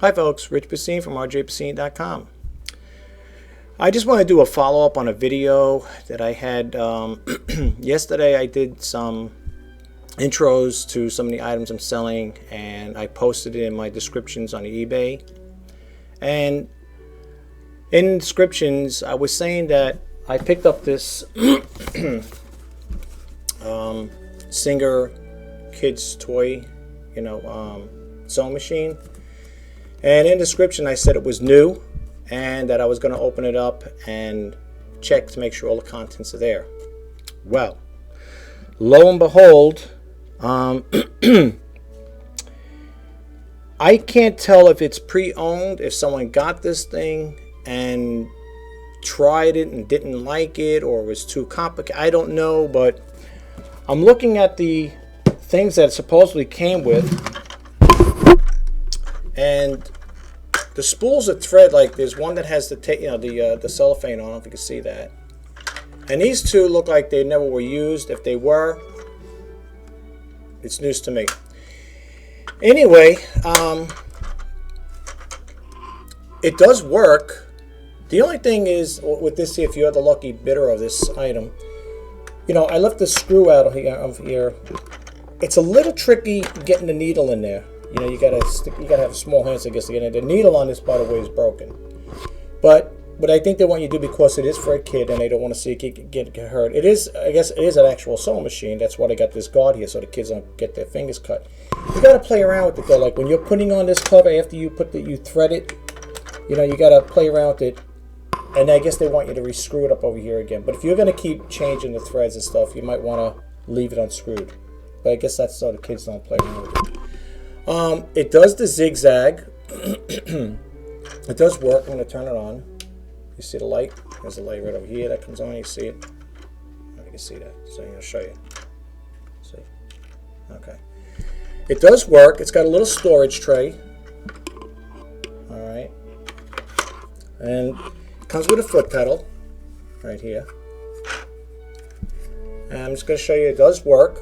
Hi folks, Rich Pasini from rjpasini.com. I just want to do a follow-up on a video that I had yesterday. I did some intros to some of the items I'm selling, and I posted it in my descriptions on eBay. And in descriptions, I was saying that I picked up this Singer kids toy, sewing machine. And in the description, I said it was new and that I was going to open it up and check to make sure all the contents are there. Well, lo and behold, I can't tell if it's pre-owned, if someone got this thing and tried it and didn't like it or was too complicated. I don't know, but I'm looking at the things that it supposedly came with. And the spools of thread, like there's one that has the cellophane on. I don't know if you can see that. And these two look like they never were used. If they were, it's news to me. Anyway, it does work. The only thing is with this here, if you're the lucky bidder of this item, I left the screw out of here. It's a little tricky getting the needle in there. You gotta have small hands, I guess, to get in. The needle on this, by the way, is broken. But what I think they want you to do, because it is for a kid and they don't want to see a kid get hurt. It is, I guess, it is an actual sewing machine. That's why they got this guard here, so the kids don't get their fingers cut. You gotta play around with it though. Like when you're putting on this cover, after you you thread it, you gotta play around with it. And I guess they want you to re-screw it up over here again. But if you're gonna keep changing the threads and stuff, you might want to leave it unscrewed. But I guess that's so the kids don't play around with it. It does the Zig Zag. It does work. I'm going to turn it on. You see the light? There's a light right over here that comes on. You see it? I don't know if you can see that. So I'm going to show you. See? Okay. It does work. It's got a little storage tray. Alright. And it comes with a foot pedal right here. And I'm just going to show you it does work.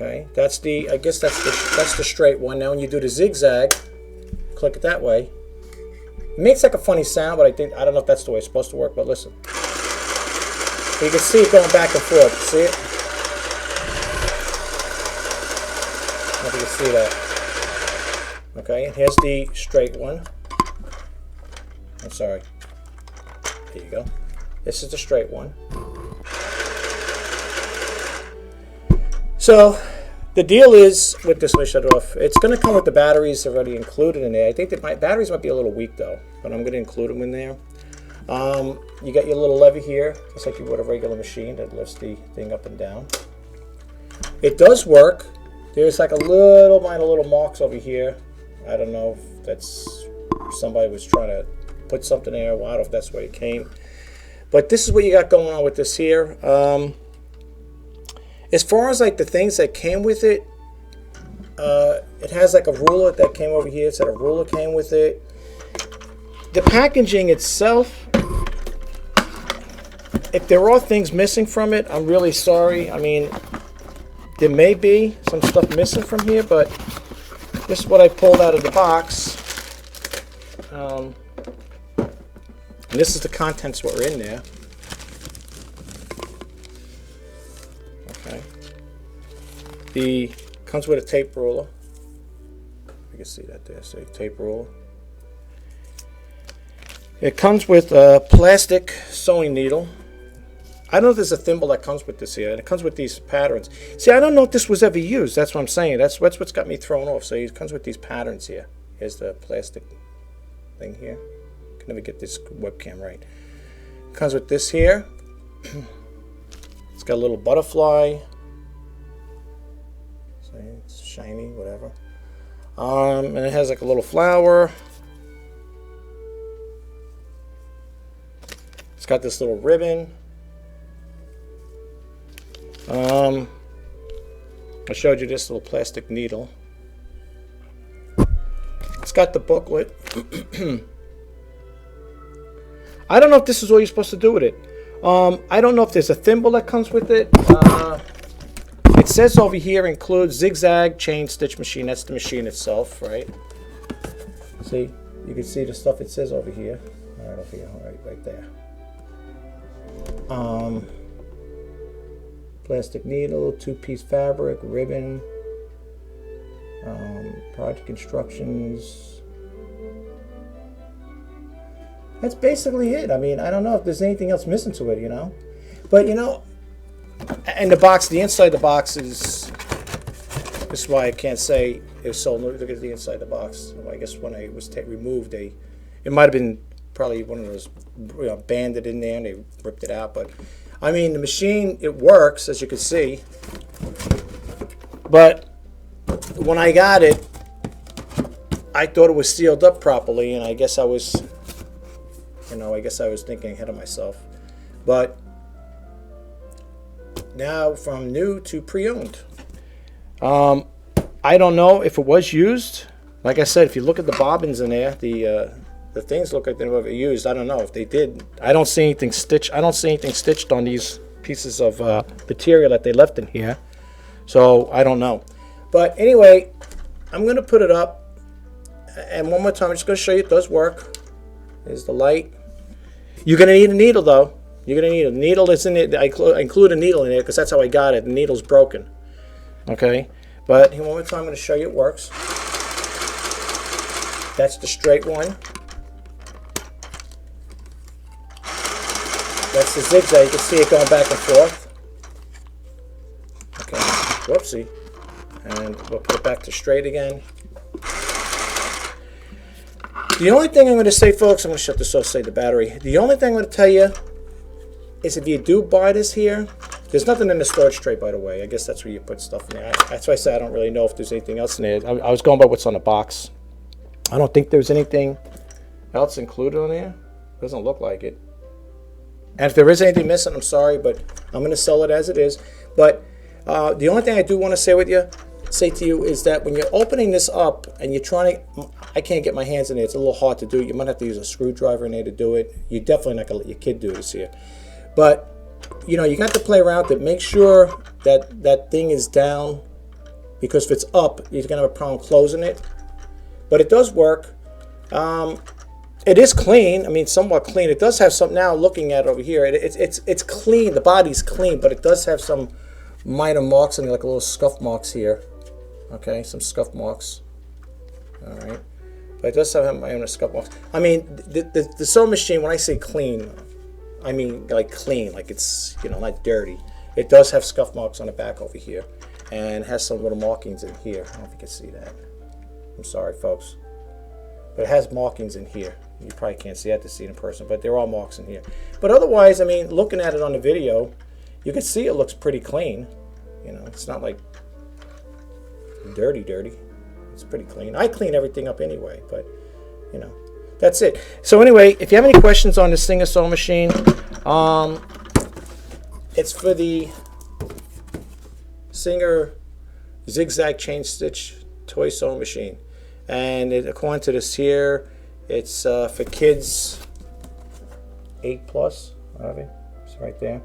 Okay, I guess that's the straight one. Now when you do the zigzag, click it that way. It makes like a funny sound, but I don't know if that's the way it's supposed to work, but listen. So you can see it going back and forth. See it? I don't know if you can see that. Okay, and here's the straight one. I'm sorry. There you go. This is the straight one. So the deal is with this, let me shut it off. It's going to come with the batteries already included in there. I think that my batteries might be a little weak though, but I'm going to include them in there. You got your little lever here, just like you would a regular machine that lifts the thing up and down. It does work. There's like minor little marks over here. I don't know if that's somebody was trying to put something there. Well, I don't know if that's where it came. But this is what you got going on with this here. As far as like the things that came with it, it has like a ruler that came over here. It said a ruler came with it. The packaging itself, if there are things missing from it, I'm really sorry. I mean, there may be some stuff missing from here, but this is what I pulled out of the box. And this is the contents what were in there. Comes with a tape ruler. You can see that there. Say tape ruler. It comes with a plastic sewing needle. I don't know if there's a thimble that comes with this here. And it comes with these patterns. See, I don't know if this was ever used. That's what I'm saying. That's what's got me thrown off. So it comes with these patterns here. Here's the plastic thing here. I can never get this webcam right. It comes with this here. It's got a little butterfly. It's shiny, whatever. And it has like a little flower. It's got this little ribbon. I showed you this little plastic needle. It's got the booklet. I don't know if this is all you're supposed to do with it. I don't know if there's a thimble that comes with it. it says over here includes Zig Zag chain stitch machine. That's the machine itself, right? See, you can see the stuff it says over here. Right over here, right there. Plastic needle, 2-piece fabric, ribbon, project instructions. That's basically it. I mean, I don't know if there's anything else missing to it, you know. But, you know, and the box, the inside of the box is, this is why I can't say it was sold. Look at the inside of the box. I guess when it was removed, it might have been probably one of those, you know, banded in there and they ripped it out. But, I mean, the machine, it works, as you can see. But when I got it, I thought it was sealed up properly, and I guess I was, you know, I guess I was thinking ahead of myself. But now from new to pre-owned. I don't know if it was used. Like I said, if you look at the bobbins in there, the things look like they were used. I don't know if they did. I don't see anything stitched. I don't see anything stitched on these pieces of material that they left in here. So I don't know. But anyway, I'm going to put it up. And one more time, I'm just going to show you it does work. There's the light. You're going to need a needle, though. You're going to need a needle that's in it. I include a needle in there because that's how I got it. The needle's broken. Okay? But one more time, I'm going to show you it works. That's the straight one. That's the zigzag. You can see it going back and forth. Okay. Whoopsie. And we'll put it back to straight again. The only thing I'm going to say, folks, I'm going to shut this off, save the battery. The only thing I'm going to tell you is if you do buy this here, there's nothing in the storage tray, by the way. I guess that's where you put stuff in there. That's why I said I don't really know if there's anything else in there. I was going by what's on the box. I don't think there's anything else included on there. Doesn't look like it. And if there is anything missing, I'm sorry, but I'm going to sell it as it is. But the only thing I do want to say to you is that when you're opening this up and you're trying to, I can't get my hands in there. It's a little hard to do. You might have to use a screwdriver in there to do it. You're definitely not going to let your kid do this here. But, you know, you got to play around with it. Make sure that that thing is down, because if it's up, you're going to have a problem closing it. But it does work. It is clean. I mean, somewhat clean. It does have some, now looking at it over here, it's clean. The body's clean, but it does have some minor marks in there, like a little scuff marks here. Okay, some scuff marks. All right. But it does have minor scuff marks. I mean, the sewing machine, when I say clean, I mean like clean, like it's, you know, not dirty. It does have scuff marks on the back over here, and has some little markings in here. I don't know if you can see that. I'm sorry, folks. But it has markings in here. You probably can't see that to see it in person, but there are marks in here. But otherwise, I mean, looking at it on the video, you can see it looks pretty clean. You know, it's not like dirty. It's pretty clean. I clean everything up anyway, but, you know, that's it. So anyway, if you have any questions on this Singer sewing machine, it's for the Singer Zig Zag chain stitch toy sewing machine. And according to this here, it's for kids 8+. It's right there.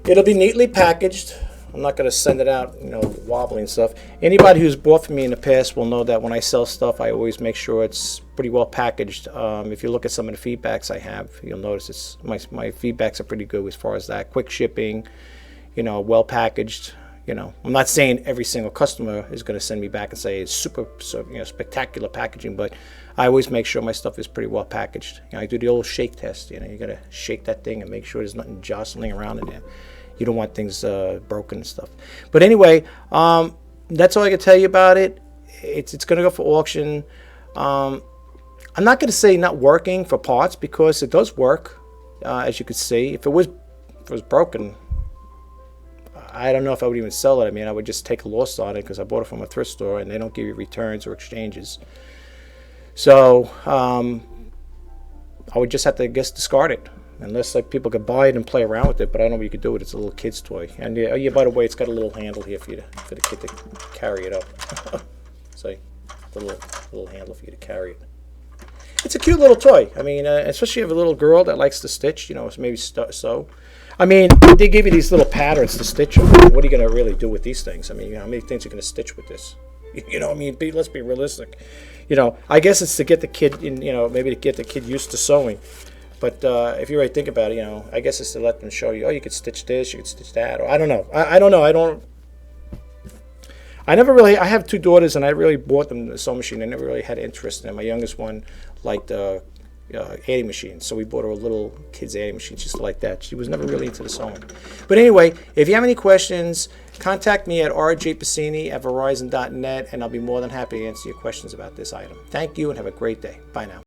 It'll be neatly packaged. I'm not going to send it out, you know, wobbly and stuff. Anybody who's bought from me in the past will know that when I sell stuff, I always make sure it's pretty well packaged. If you look at some of the feedbacks I have, you'll notice my feedbacks are pretty good as far as that. Quick shipping, you know, well packaged. You know, I'm not saying every single customer is going to send me back and say it's super, you know, spectacular packaging, but I always make sure my stuff is pretty well packaged. You know, I do the old shake test. You know, you got to shake that thing and make sure there's nothing jostling around in there. You don't want things broken and stuff. But anyway, that's all I can tell you about it. It's going to go for auction. I'm not going to say not working for parts, because it does work, as you can see. If it was broken, I don't know if I would even sell it. I mean, I would just take a loss on it because I bought it from a thrift store and they don't give you returns or exchanges. So I would just have to, I guess, discard it. Unless like people could buy it and play around with it, but I don't know what you could do with it. It's a little kid's toy. And yeah, by the way, it's got a little handle here for the kid to carry it up. So the little handle for you to carry it. It's a cute little toy. I mean, especially if you have a little girl that likes to stitch, you know, maybe sew. I mean, they give you these little patterns to stitch them. What are you going to really do with these things? I mean, how many things are you going to stitch with this? I mean, let's be realistic. I guess it's to get the kid in, maybe to get the kid used to sewing. But if you really think about it, I guess it's to let them show you, oh, you could stitch this, you could stitch that, or I don't know. I don't know. I never really, I have 2 daughters, and I really bought them the sewing machine. I never really had interest in it. My youngest one liked adding machines, so we bought her a little kid's adding machine just like that. She was never really into the sewing. But anyway, if you have any questions, contact me at rjpasini@verizon.net, and I'll be more than happy to answer your questions about this item. Thank you, and have a great day. Bye now.